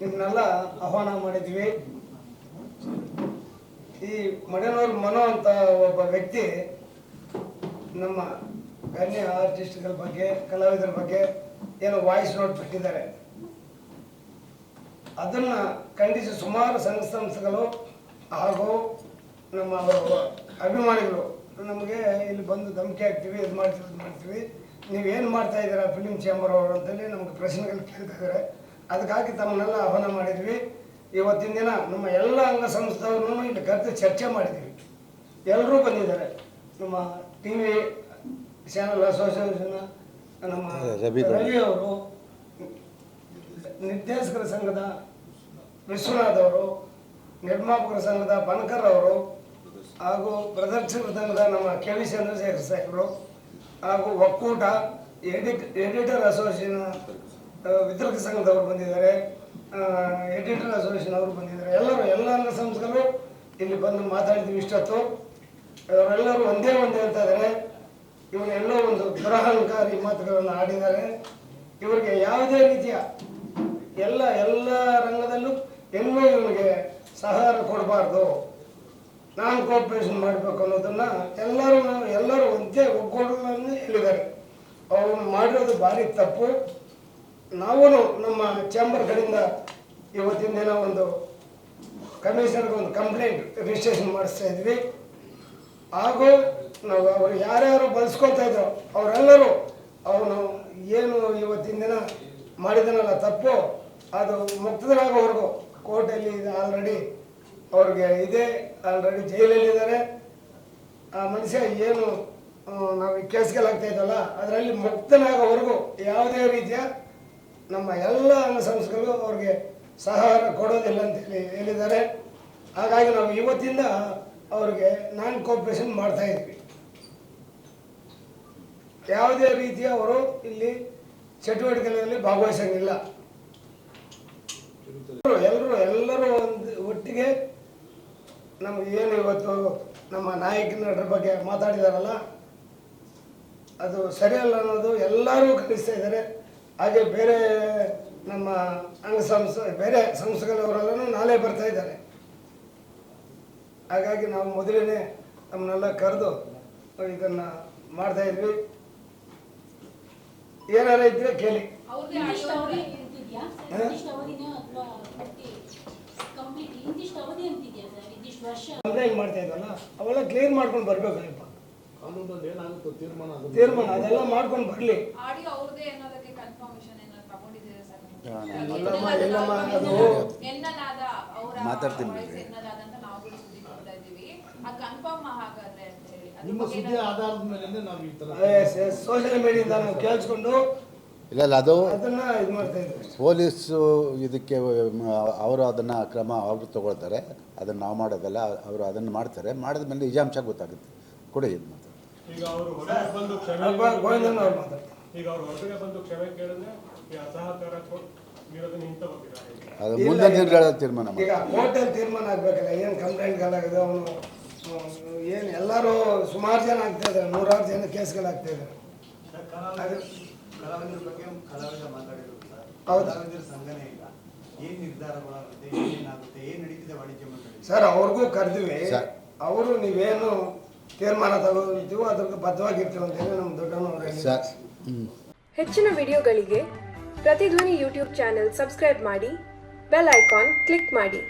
ನಿಮ್ಮನ್ನೆಲ್ಲ ಆಹ್ವಾನ ಮಾಡಿದ್ವಿ. ಈ ಮಡೆನೂರು ಮನೋ ಅಂತ ಒಬ್ಬ ವ್ಯಕ್ತಿ ನಮ್ಮ ಗಣ್ಯ ಆರ್ಟಿಸ್ಟ್ಗಳ ಬಗ್ಗೆ, ಕಲಾವಿದರ ಬಗ್ಗೆ ಏನೋ ವಾಯ್ಸ್ ನೋಟ್ ಬಿಟ್ಟಿದ್ದಾರೆ. ಅದನ್ನು ಖಂಡಿಸಿ ಸುಮಾರು ಸಂಘ ಸಂಸ್ಥೆಗಳು ಹಾಗೂ ನಮ್ಮ ಅಭಿಮಾನಿಗಳು ನಮಗೆ ಇಲ್ಲಿ ಬಂದು ಧಮಕಿ ಹಾಕ್ತೀವಿ, ಇದು ಮಾಡ್ತೀವಿ, ನೀವೇನು ಮಾಡ್ತಾ ಇದ್ದೀರಾ ಫಿಲಿಮ್ ಚೇಂಬರ್ ಅವರು ಅಂತೇಳಿ ನಮಗೆ ಪ್ರಶ್ನೆಗಳು ಕೇಳ್ತಾ ಇದ್ದಾರೆ. ಅದಕ್ಕಾಗಿ ತಮ್ಮನ್ನೆಲ್ಲ ಆಹ್ವಾನ ಮಾಡಿದ್ವಿ. ಇವತ್ತಿನ ದಿನ ನಮ್ಮ ಎಲ್ಲ ಅಂಗ ಸಂಸ್ಥೆಯವ್ರನ್ನೂ ಇಲ್ಲಿ ಕರೆದು ಚರ್ಚೆ ಮಾಡಿದ್ವಿ. ಎಲ್ಲರೂ ಬಂದಿದ್ದಾರೆ. ನಮ್ಮ ಟಿ ವಿ ಚಾನಲ್ ಅಸೋಸಿಯೇಷನ್ ನಮ್ಮ ರವಿ ಅವರು, ನಿರ್ದೇಶಕರ ಸಂಘದ ವಿಶ್ವನಾಥ್ ಅವರು, ನಿರ್ಮಾಪಕರ ಸಂಘದ ಬನಕರ್ ಅವರು, ಹಾಗೂ ಪ್ರದರ್ಶಕರ ಸಂಘದ ನಮ್ಮ ಕೆ ವಿ ಚಂದ್ರಶೇಖರ್ ಸಾಹೇಬರು, ಹಾಗೂ ಒಕ್ಕೂಟ ಎಡಿಟರ್ ಅಸೋಸಿಯೇಷನ್ ವಿತರಕ ಸಂಘದವರು ಬಂದಿದ್ದಾರೆ, ಎಡಿಟರ್ ಅಸೋಸಿಯೇಷನ್ ಅವರು ಬಂದಿದ್ದಾರೆ. ಎಲ್ಲ ಅಂಗ ಸಂಸ್ಥೆಗಳು ಇಲ್ಲಿ ಬಂದು ಮಾತಾಡಿದ್ವಿ. ಇಷ್ಟೊತ್ತು ಅವರೆಲ್ಲರೂ ಒಂದೇ ಅಂತ ಇದ್ದಾರೆ. ಇವನ್ನೆಲ್ಲೋ ಒಂದು ದುರಹಂಕಾರಿ ಮಾತುಗಳನ್ನು ಆಡಿದ್ದಾರೆ. ಇವರಿಗೆ ಯಾವುದೇ ರೀತಿಯ ಎಲ್ಲ ರಂಗದಲ್ಲೂ ಎಲ್ಲೂ ಇವನಿಗೆ ಸಹಕಾರ ಕೊಡಬಾರ್ದು, ನಾನ್ ಕೋಆಪರೇಷನ್ ಮಾಡಬೇಕು ಅನ್ನೋದನ್ನು ಎಲ್ಲರೂ ಒಂದೇ ಒಗ್ಗೂಡನ್ನು ಹೇಳಿದ್ದಾರೆ. ಅವನು ಮಾಡಿರೋದು ಭಾರಿ ತಪ್ಪು. ನಾವು ನಮ್ಮ ಚೇಂಬರ್ ಕಡೆಯಿಂದ ಇವತ್ತಿನ ದಿನ ಒಂದು ಕಮಿಷನರ್ಗೆ ಒಂದು ಕಂಪ್ಲೇಂಟ್ ರಿಜಿಸ್ಟ್ರೇಷನ್ ಮಾಡಿಸ್ತಾ ಇದ್ವಿ. ಹಾಗೂ ನಾವು ಅವರು ಯಾರ್ಯಾರು ಬಳಸ್ಕೊಳ್ತಾ ಇದ್ರು ಅವರೆಲ್ಲರೂ ಅವನು ಏನು ಇವತ್ತಿನ ದಿನ ಮಾಡಿದನಲ್ಲ ತಪ್ಪು, ಅದು ಮುಕ್ತರಾಗೋವರೆಗೂ ಕೋರ್ಟಲ್ಲಿ ಇದೆ ಆಲ್ರೆಡಿ, ಅವ್ರಿಗೆ ಇದೆ ಆಲ್ರೆಡಿ ಜೈಲಲ್ಲಿದ್ದಾರೆ. ಆ ಮನುಷ್ಯ ಏನು ನಾವು ಕೇಸ್ಗಳಾಗ್ತಾ ಇದ್ದಲ್ಲ ಅದರಲ್ಲಿ ಮುಕ್ತನಾಗೋವರೆಗೂ ಯಾವುದೇ ರೀತಿಯ ನಮ್ಮ ಎಲ್ಲ ಅಂಗ ಸಂಸ್ಥೆಗಳು ಅವ್ರಿಗೆ ಸಹಕಾರ ಕೊಡೋದಿಲ್ಲ ಅಂತೇಳಿ ಹೇಳಿದ್ದಾರೆ. ಹಾಗಾಗಿ ನಾವು ಇವತ್ತಿಂದ ಅವ್ರಿಗೆ ನಾನ್ ಕೋಆಪರೇಷನ್ ಮಾಡ್ತಾ ಇದ್ವಿ. ಯಾವುದೇ ರೀತಿಯ ಅವರು ಇಲ್ಲಿ ಚಟುವಟಿಕೆಗಳಲ್ಲಿ ಭಾಗವಹಿಸಂಗಿಲ್ಲ. ಎಲ್ಲರೂ ಒಂದು ಒಟ್ಟಿಗೆ ನಮ್ಗೆ ಏನು ಇವತ್ತು ನಮ್ಮ ನಾಯಕ ನಟರ ಬಗ್ಗೆ ಮಾತಾಡಿದಾರಲ್ಲ ಅದು ಸರಿಯಲ್ಲ ಅನ್ನೋದು ಎಲ್ಲರೂ ಗ್ರಹಿಸ್ತಾ ಇದ್ದಾರೆ. ಹಾಗೆ ಬೇರೆ ನಮ್ಮ ಬೇರೆ ಸಂಸ್ಥೆಗಳವರೆಲ್ಲರೂ ನಾಳೆ ಬರ್ತಾ ಇದ್ದಾರೆ. ಹಾಗಾಗಿ ನಾವು ಮೊದಲೇ ನಮ್ಮನ್ನೆಲ್ಲ ಕರೆದು ಇದನ್ನು ಮಾಡ್ತಾ ಇದ್ವಿ. ಏನಾರ ಇದ್ರೆ ಕೇಳಿ. ಕಂಪ್ಲೇಂಟ್ ಮಾಡ್ತಾ ಇದ್ದಲ್ಲ ಅವೆಲ್ಲ ಕ್ಲಿಯರ್ ಮಾಡ್ಕೊಂಡು ಬರ್ಬೇಕಲ್ಲಪ್ಪ. ತೀರ್ಮಾನ ಅದೆಲ್ಲ ಮಾಡ್ಕೊಂಡು ಬರ್ಲಿ. ಸೋಷಿಯಲ್ ಮೀಡಿಯಾದಿಂದ ನಾವು ಕೇಳಿಸ್ಕೊಂಡು ಇಲ್ಲ ಅದು ಅದನ್ನ ಇದು ಮಾಡ್ತಾ ಇದ್ವಿ. ಪೊಲೀಸು ಇದಕ್ಕೆ ಅವರು ಅದನ್ನು ಕ್ರಮ ಅವರು ತಗೊಳ್ತಾರೆ. ಅದನ್ನು ನಾವು ಮಾಡೋದಲ್ಲ, ಅವರು ಅದನ್ನು ಮಾಡ್ತಾರೆ. ಮಾಡಿದ ಮೇಲೆ ನಿಜಾಂಶ ಗೊತ್ತಾಗುತ್ತೆ. ಕೊಡಿ ಇದು ಮಾತಾಡ್ತಾರೆ. ಈಗ ಅವರು ಹೊರಗೆ ಬಂದು ಕ್ಷಮೆ ಕೇಳಿದ್ರೆ ಅಸಹಕಾರ ಅದು ಮುಂದೆ ತೀರ್ಮಾನ ಈಗ ಕೋರ್ಟಲ್ಲಿ ತೀರ್ಮಾನ ಆಗಬೇಕಲ್ಲ. ಏನು ಕಂಪ್ಲೇಂಟ್ಗಳಾಗಿದೆ ಅವನು ಏನು ಎಲ್ಲರೂ ಸುಮಾರು ಜನ ಆಗ್ತಾ ಇದ್ದಾರೆ, 100 ಜನ ಕೇಸ್ಗಳಾಗ್ತಾ ಇದ್ದಾರೆ. ಕಲಾವಿದರ ಬಗ್ಗೆ ಕಲಾವಿದ ಮಾತಾಡಿದ್ರು ಕಲಾವಿದರ ಸಂಘನೇ ಇಲ್ಲ. ಏನು ನಿರ್ಧಾರಗಳಾಗುತ್ತೆ, ಏನಾಗುತ್ತೆ, ಏನು ನಡೀತಿದೆ ವಾಣಿಜ್ಯ ಮಂಡಳಿ ಸರ್ ಅವ್ರಿಗೂ ಕರೆದ್ವಿ. ಅವರು ನೀವೇನು ತೀರ್ಮಾನ ತಗೋತೀವೋ ಅದ್ರ ಬದ್ಧವಾಗಿರ್ತೀವಿ ಅಂತೇಳಿ ನಮ್ಮ ದೊಡ್ಡನವರು. ಹೆಚ್ಚಿನ ವಿಡಿಯೋಗಳಿಗೆ ಪ್ರತಿಧ್ವನಿ ಯೂಟ್ಯೂಬ್ ಚಾನೆಲ್ ಸಬ್ಸ್ಕ್ರೈಬ್ ಮಾಡಿ, ಬೆಲ್ ಐಕಾನ್ ಕ್ಲಿಕ್ ಮಾಡಿ.